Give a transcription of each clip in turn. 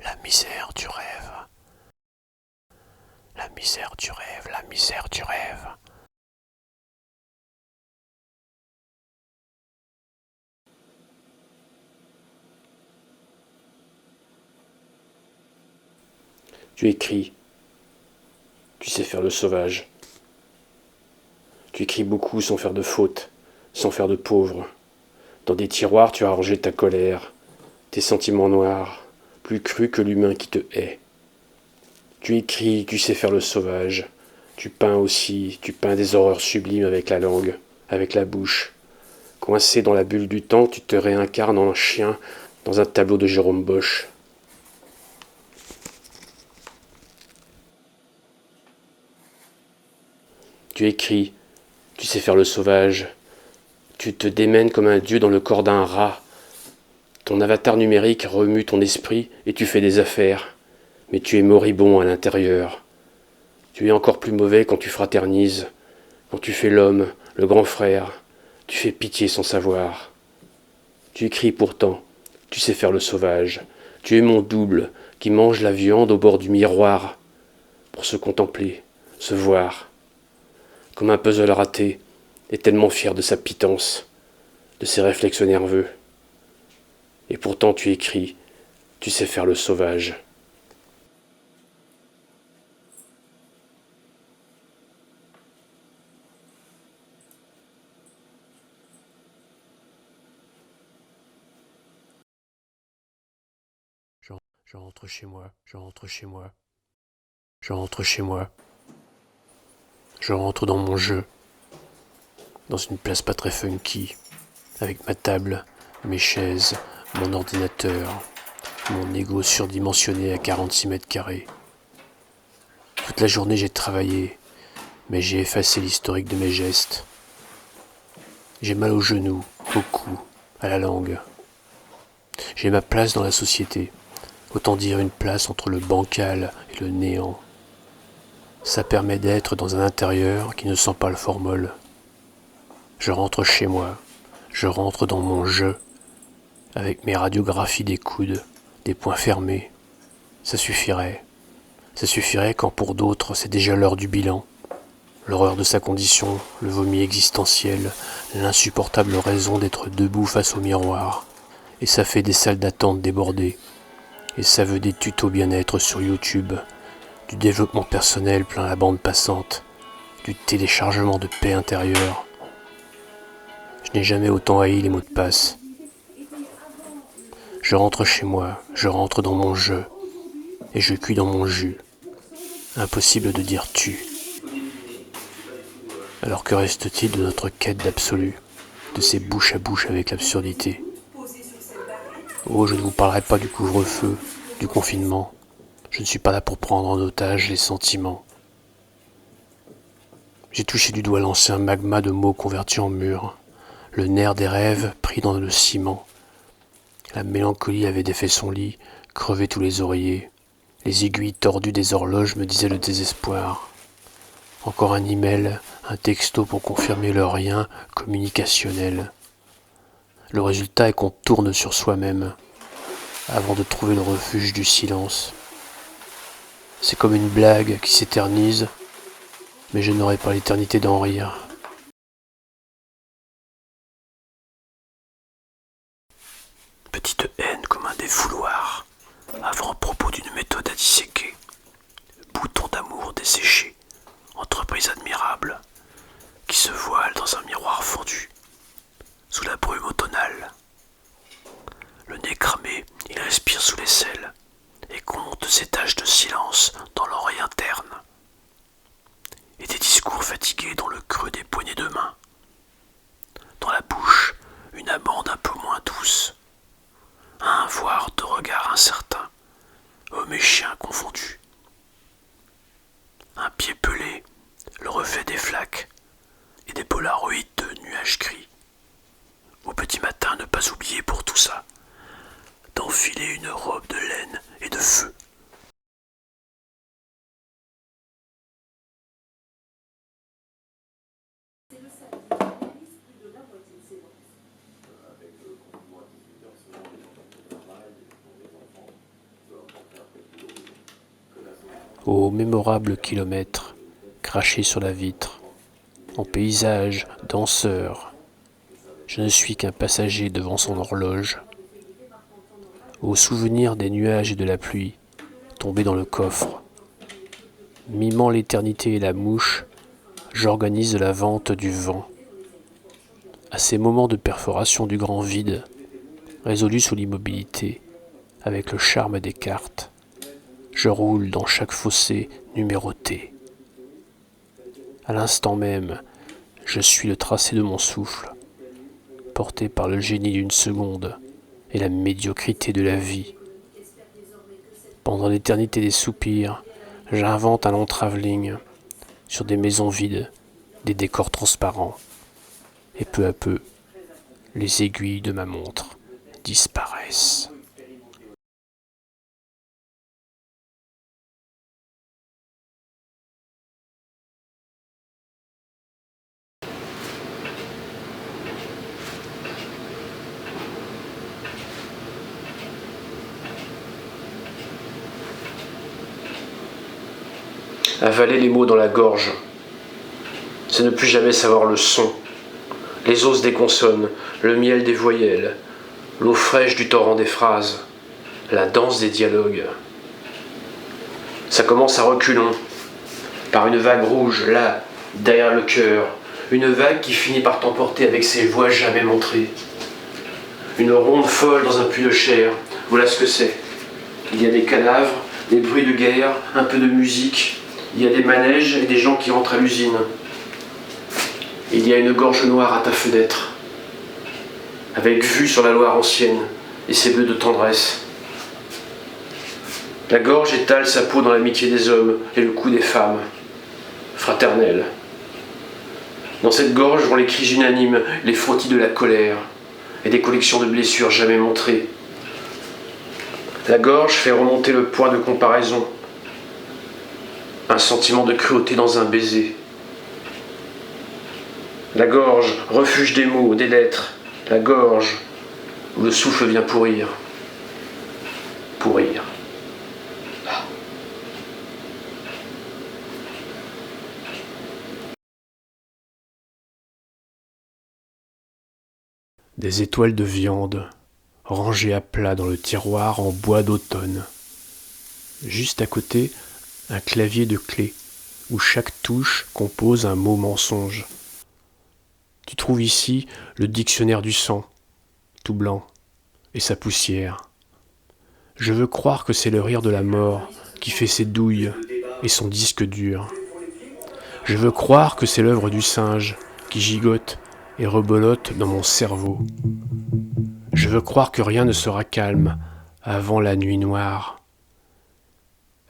La misère du rêve. La misère du rêve, la misère du rêve. Tu écris, tu sais faire le sauvage. Tu écris beaucoup sans faire de faute, sans faire de pauvre. Dans des tiroirs, tu as rangé ta colère, tes sentiments noirs, plus crus que l'humain qui te hait. Tu écris, tu sais faire le sauvage. Tu peins aussi, tu peins des horreurs sublimes avec la langue, avec la bouche. Coincé dans la bulle du temps, tu te réincarnes en un chien dans un tableau de Jérôme Bosch. Tu écris, tu sais faire le sauvage. Tu te démènes comme un dieu dans le corps d'un rat. Ton avatar numérique remue ton esprit et tu fais des affaires. Mais tu es moribond à l'intérieur. Tu es encore plus mauvais quand tu fraternises, quand tu fais l'homme, le grand frère. Tu fais pitié sans savoir. Tu écris pourtant, tu sais faire le sauvage. Tu es mon double qui mange la viande au bord du miroir pour se contempler, se voir, comme un puzzle raté, et tellement fier de sa pitance, de ses réflexes nerveux. Et pourtant tu écris, tu sais faire le sauvage. Je rentre chez moi, je rentre chez moi, je rentre chez moi. Je rentre dans mon jeu, dans une place pas très funky, avec ma table, mes chaises, mon ordinateur, mon ego surdimensionné à 46 mètres carrés. Toute la journée j'ai travaillé, mais j'ai effacé l'historique de mes gestes. J'ai mal aux genoux, au cou, à la langue. J'ai ma place dans la société, autant dire une place entre le bancal et le néant. Ça permet d'être dans un intérieur qui ne sent pas le formol. Je rentre chez moi, je rentre dans mon jeu, avec mes radiographies des coudes, des poings fermés. Ça suffirait. Ça suffirait quand pour d'autres c'est déjà l'heure du bilan. L'horreur de sa condition, le vomi existentiel, l'insupportable raison d'être debout face au miroir. Et ça fait des salles d'attente débordées. Et ça veut des tutos bien-être sur YouTube, du développement personnel plein la bande passante, du téléchargement de paix intérieure. Je n'ai jamais autant haï les mots de passe. Je rentre chez moi, je rentre dans mon jeu, et je cuis dans mon jus. Impossible de dire tu. Alors que reste-t-il de notre quête d'absolu, de ces bouches à bouche avec l'absurdité? Oh, je ne vous parlerai pas du couvre-feu, du confinement. Je ne suis pas là pour prendre en otage les sentiments. J'ai touché du doigt l'ancien magma de mots convertis en murs, le nerf des rêves pris dans le ciment. La mélancolie avait défait son lit, crevé tous les oreillers. Les aiguilles tordues des horloges me disaient le désespoir. Encore un email, un texto pour confirmer le rien communicationnel. Le résultat est qu'on tourne sur soi-même, avant de trouver le refuge du silence. C'est comme une blague qui s'éternise, mais je n'aurai pas l'éternité d'en rire. Petite haine comme un défouloir, avant-propos d'une méthode à disséquer. Bouton d'amour desséché, entreprise admirable, qui se voile dans un miroir fondu, sous la brume automnale. Le nez cramé, il respire sous l'aisselle et compte ses taches de silence dans l'oreille interne. Et des discours fatigués dans le creux des poignées de main. Dans la bouche, une amande un peu moins douce. Un voir de regard incertain, homme et chien confondus. Un pied pelé, le reflet des flaques et des polaroïdes de nuages gris. Ô mémorable kilomètre, craché sur la vitre, en paysage, danseur, je ne suis qu'un passager devant son horloge. Au souvenir des nuages et de la pluie, tombés dans le coffre, mimant l'éternité et la mouche, j'organise la vente du vent. À ces moments de perforation du grand vide, résolu sous l'immobilité, avec le charme des cartes, je roule dans chaque fossé numéroté. À l'instant même, je suis le tracé de mon souffle, porté par le génie d'une seconde et la médiocrité de la vie. Pendant l'éternité des soupirs, j'invente un long travelling sur des maisons vides, des décors transparents. Et peu à peu, les aiguilles de ma montre disparaissent. Avaler les mots dans la gorge, c'est ne plus jamais savoir le son, les os des consonnes, le miel des voyelles, l'eau fraîche du torrent des phrases, la danse des dialogues. Ça commence à reculons, par une vague rouge, là, derrière le cœur, une vague qui finit par t'emporter avec ses voix jamais montrées. Une ronde folle dans un puits de chair, voilà ce que c'est. Il y a des cadavres, des bruits de guerre, un peu de musique, il y a des manèges et des gens qui rentrent à l'usine. Il y a une gorge noire à ta fenêtre, avec vue sur la Loire ancienne et ses bleus de tendresse. La gorge étale sa peau dans l'amitié des hommes et le cou des femmes, fraternelle. Dans cette gorge vont les cris unanimes, les frottis de la colère et des collections de blessures jamais montrées. La gorge fait remonter le point de comparaison, un sentiment de cruauté dans un baiser. La gorge, refuge des mots, des lettres, la gorge où le souffle vient pourrir. Pourrir. Des étoiles de viande, rangées à plat dans le tiroir en bois d'automne. Juste à côté, un clavier de clé, où chaque touche compose un mot mensonge. Tu trouves ici le dictionnaire du sang, tout blanc, et sa poussière. Je veux croire que c'est le rire de la mort qui fait ses douilles et son disque dur. Je veux croire que c'est l'œuvre du singe qui gigote et rebelote dans mon cerveau. Je veux croire que rien ne sera calme avant la nuit noire.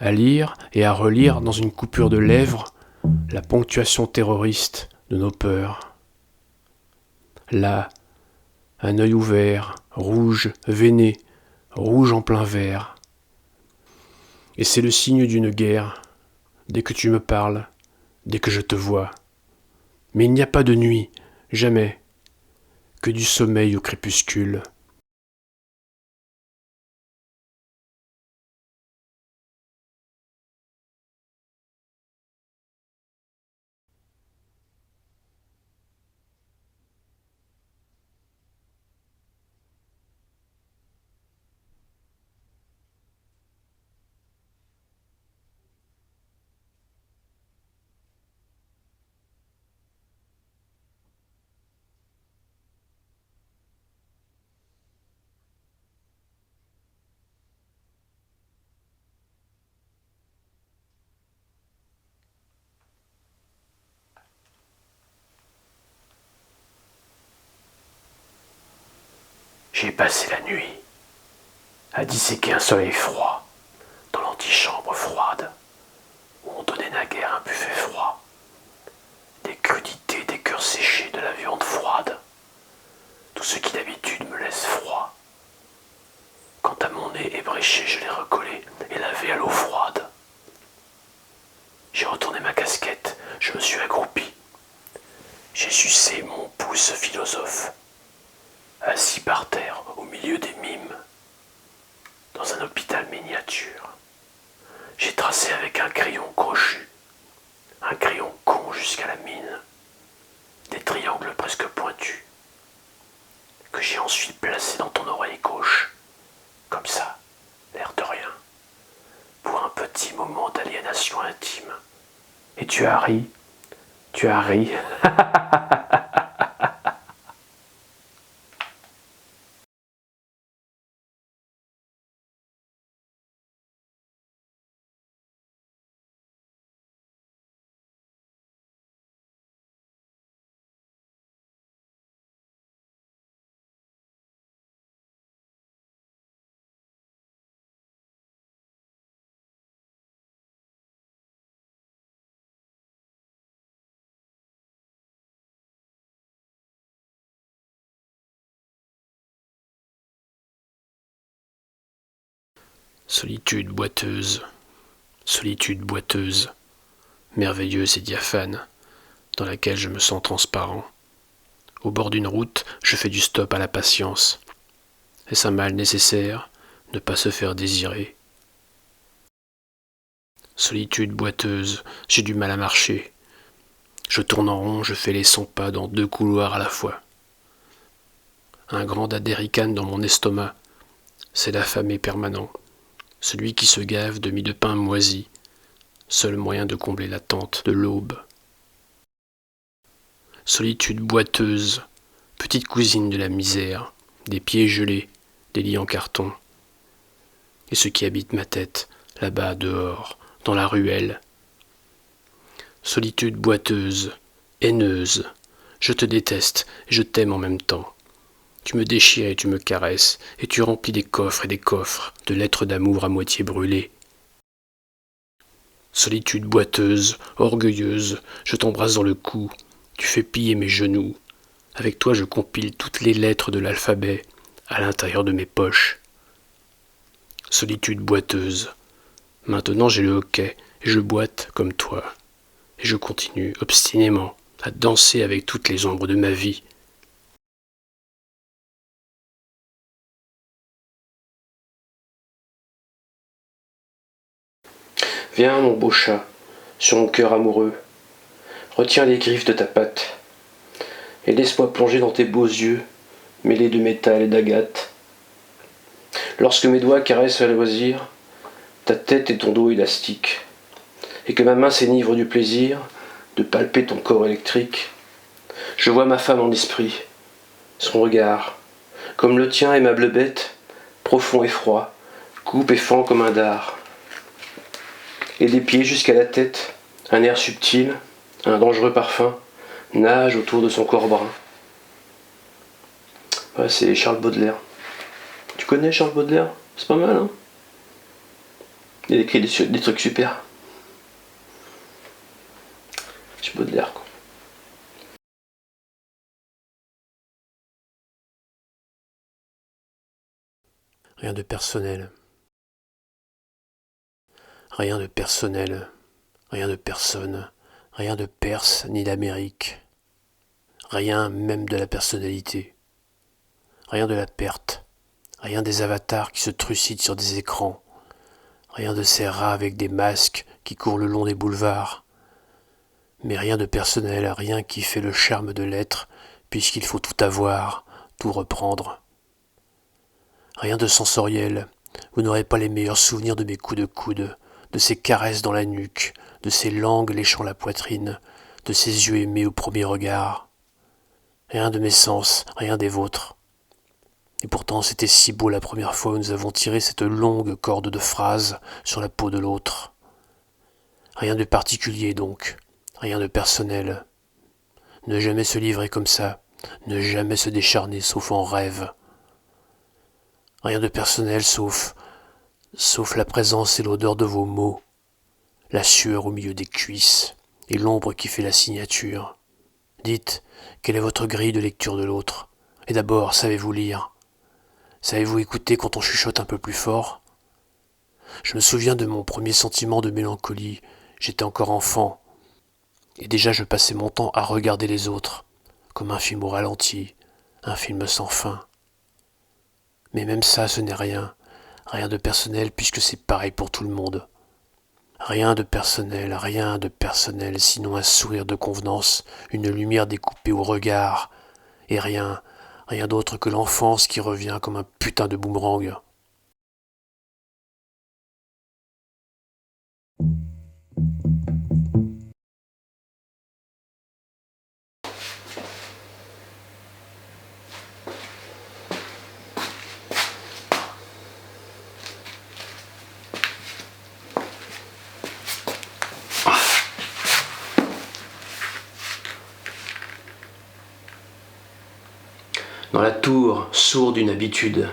À lire et à relire dans une coupure de lèvres la ponctuation terroriste de nos peurs. Là, un œil ouvert, rouge, veiné, rouge en plein vert. Et c'est le signe d'une guerre, dès que tu me parles, dès que je te vois. Mais il n'y a pas de nuit, jamais, que du sommeil au crépuscule. J'ai passé la nuit à disséquer un soleil froid dans l'antichambre froide où on donnait naguère un buffet froid, des crudités, des cœurs séchés, de la viande froide, tout ce qui d'habitude me laisse froid. Quant à mon nez ébréché, je l'ai recollé et lavé à l'eau froide. J'ai retourné ma casquette, je me suis accroupi. J'ai sucé mon pouce philosophe, assis par terre au milieu des mimes, dans un hôpital miniature. J'ai tracé avec un crayon crochu, un crayon con jusqu'à la mine, des triangles presque pointus, que j'ai ensuite placés dans ton oreille gauche, comme ça, l'air de rien, pour un petit moment d'aliénation intime. Et tu as ri, tu as ri. Solitude boiteuse, merveilleuse et diaphane, dans laquelle je me sens transparent. Au bord d'une route, je fais du stop à la patience. Est-ce un mal nécessaire, ne pas se faire désirer? Solitude boiteuse, j'ai du mal à marcher. Je tourne en rond, je fais les 100 pas dans 2 couloirs à la fois. Un grand dadéricane dans mon estomac, c'est l'affamé permanent. Celui qui se gave de mie de pain moisi, seul moyen de combler l'attente de l'aube. Solitude boiteuse, petite cousine de la misère, des pieds gelés, des lits en carton. Et ce qui habite ma tête, là-bas, dehors, dans la ruelle. Solitude boiteuse, haineuse, je te déteste et je t'aime en même temps. Tu me déchires et tu me caresses, et tu remplis des coffres et des coffres de lettres d'amour à moitié brûlées. Solitude boiteuse, orgueilleuse, je t'embrasse dans le cou, tu fais piller mes genoux. Avec toi je compile toutes les lettres de l'alphabet à l'intérieur de mes poches. Solitude boiteuse, maintenant j'ai le hoquet, et je boite comme toi. Et je continue obstinément à danser avec toutes les ombres de ma vie. Viens, mon beau chat, sur mon cœur amoureux. Retiens les griffes de ta patte et laisse-moi plonger dans tes beaux yeux, mêlés de métal et d'agate. Lorsque mes doigts caressent à loisir ta tête et ton dos élastique, et que ma main s'énivre du plaisir de palper ton corps électrique, je vois ma femme en esprit, son regard, comme le tien, aimable bête, profond et froid, coupe et fend comme un dard. Et des pieds jusqu'à la tête, un air subtil, un dangereux parfum, nage autour de son corps brun. Ouais, c'est Charles Baudelaire. Tu connais Charles Baudelaire? C'est pas mal, hein? Il a écrit des trucs super. C'est Baudelaire, quoi. Rien de personnel. Rien de personnel. Rien de personne. Rien de Perse ni d'Amérique. Rien même de la personnalité. Rien de la perte. Rien des avatars qui se trucident sur des écrans. Rien de ces rats avec des masques qui courent le long des boulevards. Mais rien de personnel, rien qui fait le charme de l'être, puisqu'il faut tout avoir, tout reprendre. Rien de sensoriel, vous n'aurez pas les meilleurs souvenirs de mes coups de coude, de ces caresses dans la nuque, de ces langues léchant la poitrine, de ces yeux aimés au premier regard. Rien de mes sens, rien des vôtres. Et pourtant c'était si beau la première fois où nous avons tiré cette longue corde de phrases sur la peau de l'autre. Rien de particulier donc, rien de personnel. Ne jamais se livrer comme ça, ne jamais se décharner sauf en rêve. Rien de personnel sauf la présence et l'odeur de vos mots, la sueur au milieu des cuisses et l'ombre qui fait la signature. Dites, quelle est votre grille de lecture de l'autre? Et d'abord, savez-vous lire? Savez-vous écouter quand on chuchote un peu plus fort? Je me souviens de mon premier sentiment de mélancolie. J'étais encore enfant. Et déjà je passais mon temps à regarder les autres, comme un film au ralenti, un film sans fin. Mais même ça, ce n'est rien. Rien de personnel puisque c'est pareil pour tout le monde. Rien de personnel, sinon un sourire de convenance, une lumière découpée au regard, et rien d'autre que l'enfance qui revient comme un putain de boomerang. Dans la tour, sourd d'une habitude,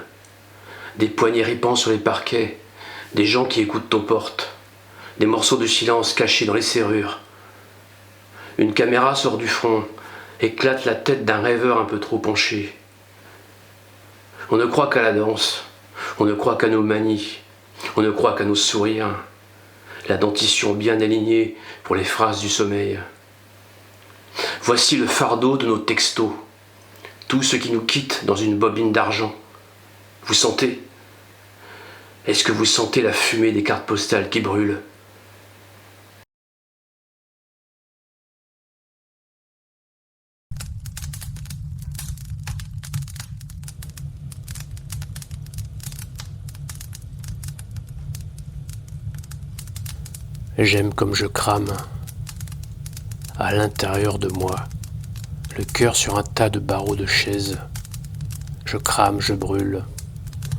des poignets ripants sur les parquets, des gens qui écoutent aux portes, des morceaux de silence cachés dans les serrures. Une caméra sort du front, éclate la tête d'un rêveur un peu trop penché. On ne croit qu'à la danse, on ne croit qu'à nos manies, on ne croit qu'à nos sourires, la dentition bien alignée pour les phrases du sommeil. Voici le fardeau de nos textos, tout ce qui nous quitte dans une bobine d'argent. Vous sentez ? Est-ce que vous sentez la fumée des cartes postales qui brûlent ? J'aime comme je crame, à l'intérieur de moi, le cœur sur un tas de barreaux de chaises. Je crame, je brûle,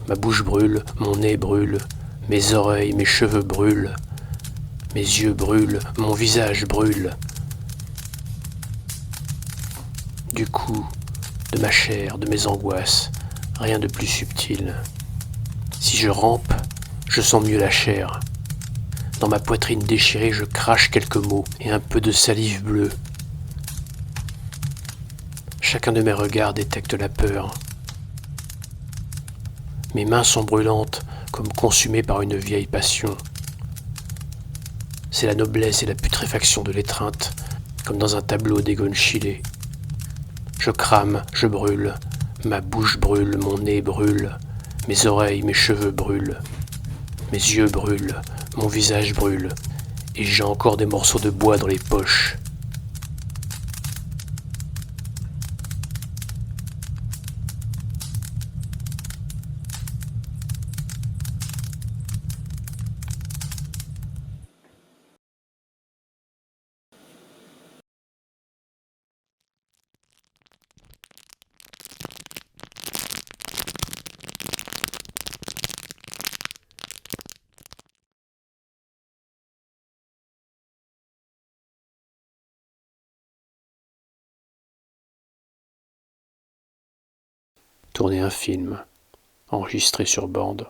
ma bouche brûle, mon nez brûle, mes oreilles, mes cheveux brûlent, mes yeux brûlent, mon visage brûle. Du coup, de ma chair, de mes angoisses, rien de plus subtil. Si je rampe, je sens mieux la chair. Dans ma poitrine déchirée, je crache quelques mots et un peu de salive bleue. Chacun de mes regards détecte la peur. Mes mains sont brûlantes, comme consumées par une vieille passion. C'est la noblesse et la putréfaction de l'étreinte, comme dans un tableau d'Egon Je crame, je brûle, ma bouche brûle, mon nez brûle, mes oreilles, mes cheveux brûlent, mes yeux brûlent, mon visage brûle, et j'ai encore des morceaux de bois dans les poches. Tourner un film, enregistré sur bande,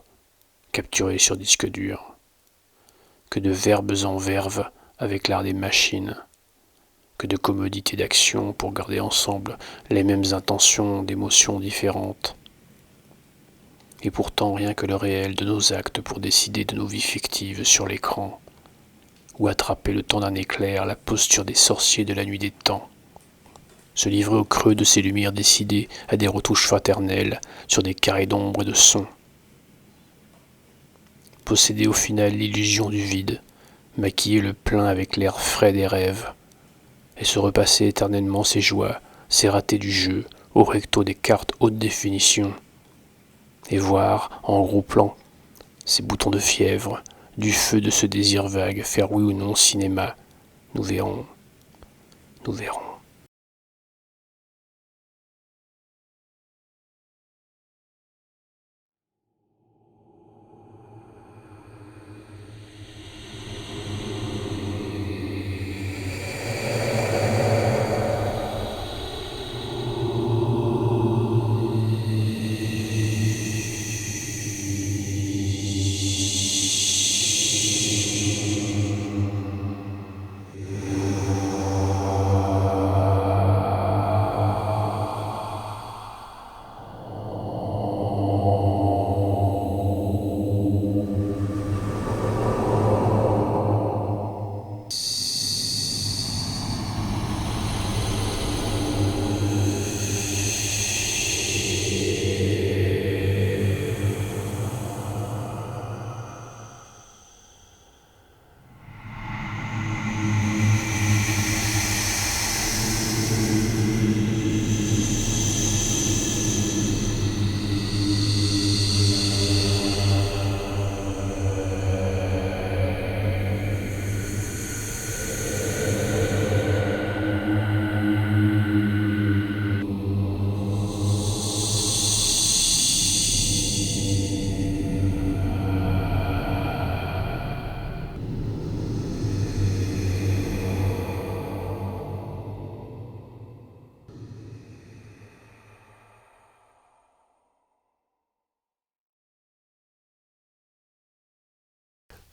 capturé sur disque dur. Que de verbes en verve avec l'art des machines. Que de commodités d'action pour garder ensemble les mêmes intentions d'émotions différentes. Et pourtant rien que le réel de nos actes pour décider de nos vies fictives sur l'écran. Ou attraper le temps d'un éclair, la posture des sorciers de la nuit des temps. Se livrer au creux de ces lumières décidées à des retouches fraternelles sur des carrés d'ombre et de son. Posséder au final l'illusion du vide, maquiller le plein avec l'air frais des rêves, et se repasser éternellement ses joies, ses ratés du jeu, au recto des cartes haute définition, et voir, en gros plan, ces boutons de fièvre, du feu de ce désir vague, faire oui ou non cinéma. Nous verrons, nous verrons.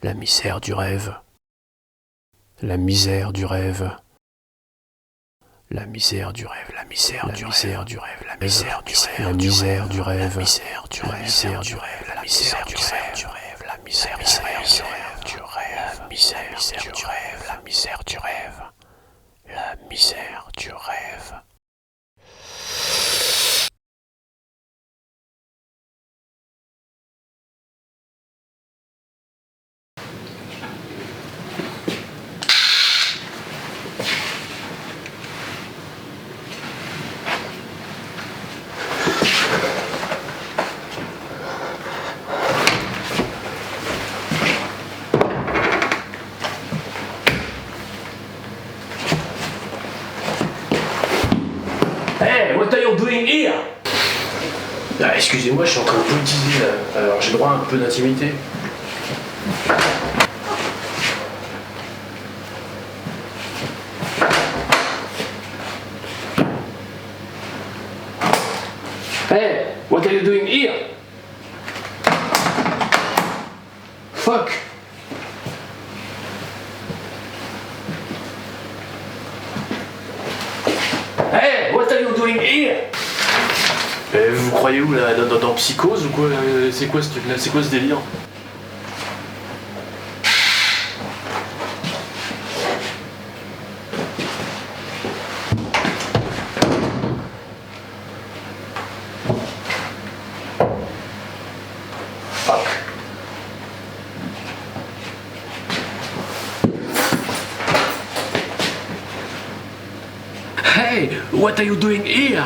la misère du rêve, la misère du rêve, la misère du rêve, la misère du rêve, la misère du rêve, la misère du rêve, la misère du rêve, la misère du rêve, la misère du rêve, la misère du rêve, la misère du rêve, la misère du rêve, la misère du rêve. Hey, what are you doing here? Ah, excusez-moi, je suis en train de politiser là. Alors j'ai droit à un peu d'intimité. Hey, what are you doing here? Fuck! Hey, what are you doing here? Vous croyez où là, dans Psychose ou quoi? C'est quoi ce truc là? C'est quoi ce délire? Fuck. Hey, what are you doing here?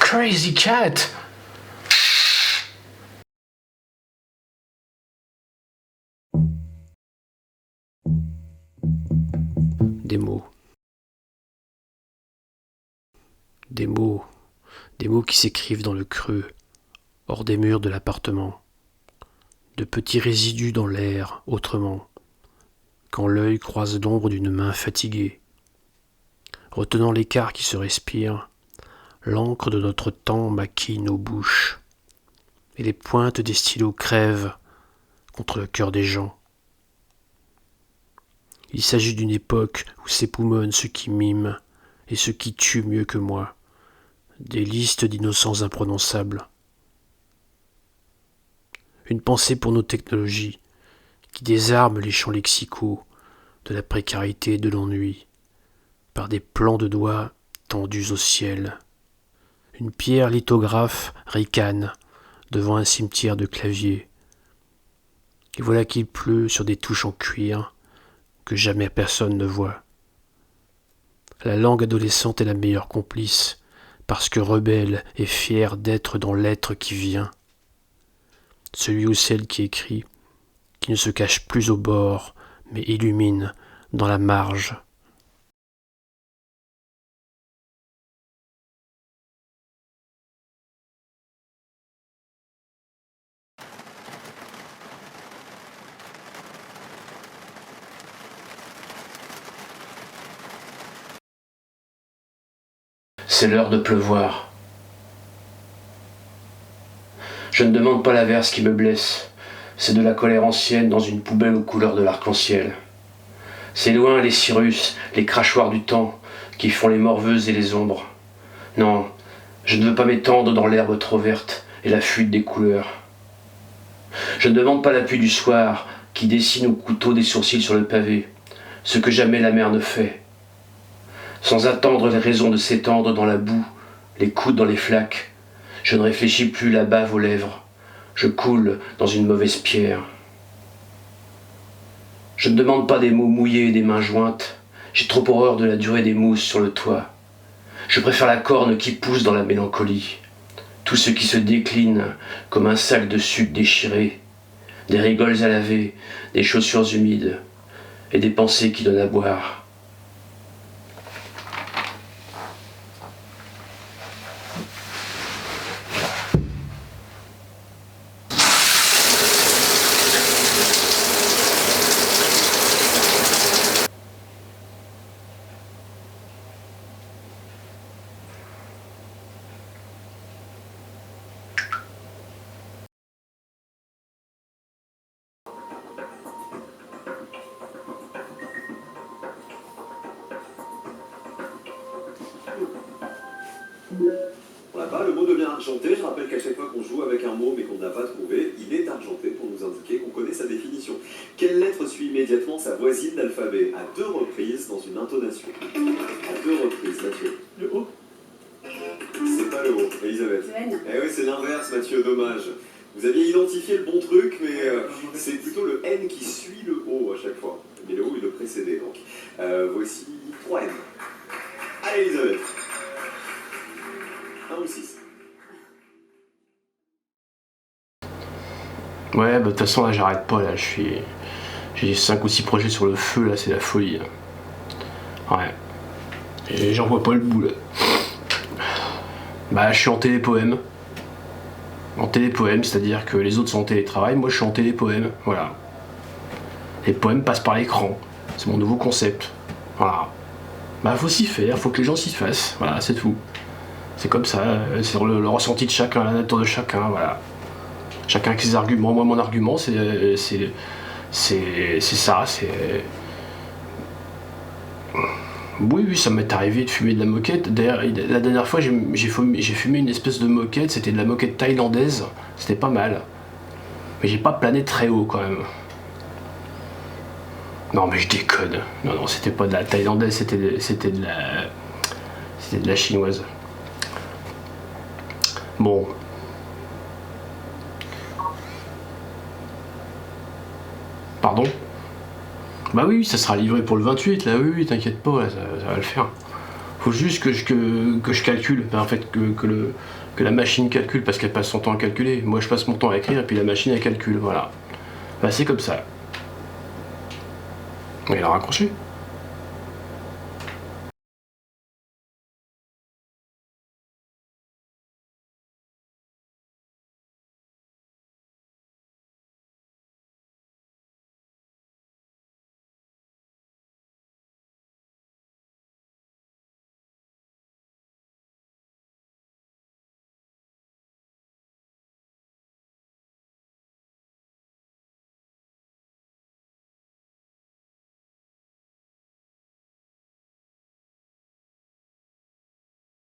Crazy cat! Des mots. Des mots. Des mots qui s'écrivent dans le creux, hors des murs de l'appartement. De petits résidus dans l'air, autrement, quand l'œil croise l'ombre d'une main fatiguée. Retenant l'écart qui se respire, l'encre de notre temps maquille nos bouches, et les pointes des stylos crèvent contre le cœur des gens. Il s'agit d'une époque où s'époumonnent ceux qui miment et ceux qui tuent mieux que moi, des listes d'innocents imprononçables. Une pensée pour nos technologies, qui désarment les champs lexicaux de la précarité et de l'ennui, par des plans de doigts tendus au ciel. Une pierre lithographe ricane devant un cimetière de claviers. Et voilà qu'il pleut sur des touches en cuir que jamais personne ne voit. La langue adolescente est la meilleure complice, parce que rebelle et fière d'être dans l'être qui vient. Celui ou celle qui écrit, qui ne se cache plus au bord, mais illumine dans la marge. C'est l'heure de pleuvoir. Je ne demande pas l'averse qui me blesse. C'est de la colère ancienne dans une poubelle aux couleurs de l'arc-en-ciel. C'est loin les Cyrus, les crachoirs du temps, qui font les morveuses et les ombres. Non, je ne veux pas m'étendre dans l'herbe trop verte et la fuite des couleurs. Je ne demande pas l'appui du soir, qui dessine au couteau des sourcils sur le pavé, ce que jamais la mer ne fait. Sans attendre les raisons de s'étendre dans la boue, les coudes dans les flaques, je ne réfléchis plus la bave aux lèvres. Je coule dans une mauvaise pierre. Je ne demande pas des mots mouillés et des mains jointes. J'ai trop horreur de la durée des mousses sur le toit. Je préfère la corne qui pousse dans la mélancolie. Tout ce qui se décline comme un sac de sucre déchiré. Des rigoles à laver, des chaussures humides et des pensées qui donnent à boire. Là-bas, le mot devient argenté. Je rappelle qu'à chaque fois qu'on joue avec un mot mais qu'on n'a pas trouvé, il est argenté pour nous indiquer qu'on connaît sa définition. Quelle lettre suit immédiatement sa voisine d'alphabet à 2 reprises dans une intonation? À 2 reprises, Mathieu. Le O. C'est pas le O, Elisabeth. Le N. Eh oui, c'est l'inverse, Mathieu, dommage. Vous aviez identifié le bon truc, mais c'est plutôt le N qui suit le O à chaque fois. Mais le O, il le précédait, donc. Voici 3 N. Allez, Elisabeth. 1 ou 6. Ouais, bah de toute façon là j'arrête pas là, j'ai 5 ou 6 projets sur le feu là, c'est la folie. Là. Ouais. Et j'en vois pas le bout là. Bah je suis en télépoème. En télépoème, c'est-à-dire que les autres sont en télétravail, moi je suis en télépoème, voilà. Les poèmes passent par l'écran, c'est mon nouveau concept. Voilà. Bah faut s'y faire, faut que les gens s'y fassent, voilà, c'est tout. C'est comme ça, c'est le ressenti de chacun, la nature de chacun, voilà. Chacun avec ses arguments. Moi, mon argument, c'est ça, c'est... Oui, ça m'est arrivé de fumer de la moquette. D'ailleurs, la dernière fois, j'ai fumé une espèce de moquette, c'était de la moquette thaïlandaise, c'était pas mal. Mais j'ai pas plané très haut, quand même. Non, mais je déconne. Non, c'était pas de la thaïlandaise, c'était de la chinoise. Bon. Pardon? Bah oui, ça sera livré pour le 28, là, oui, t'inquiète pas, là, ça va le faire. Faut juste que je calcule, en fait, que la machine calcule, parce qu'elle passe son temps à calculer. Moi, je passe mon temps à écrire, et puis la machine, elle calcule, voilà. Bah c'est comme ça. Il a raccroché.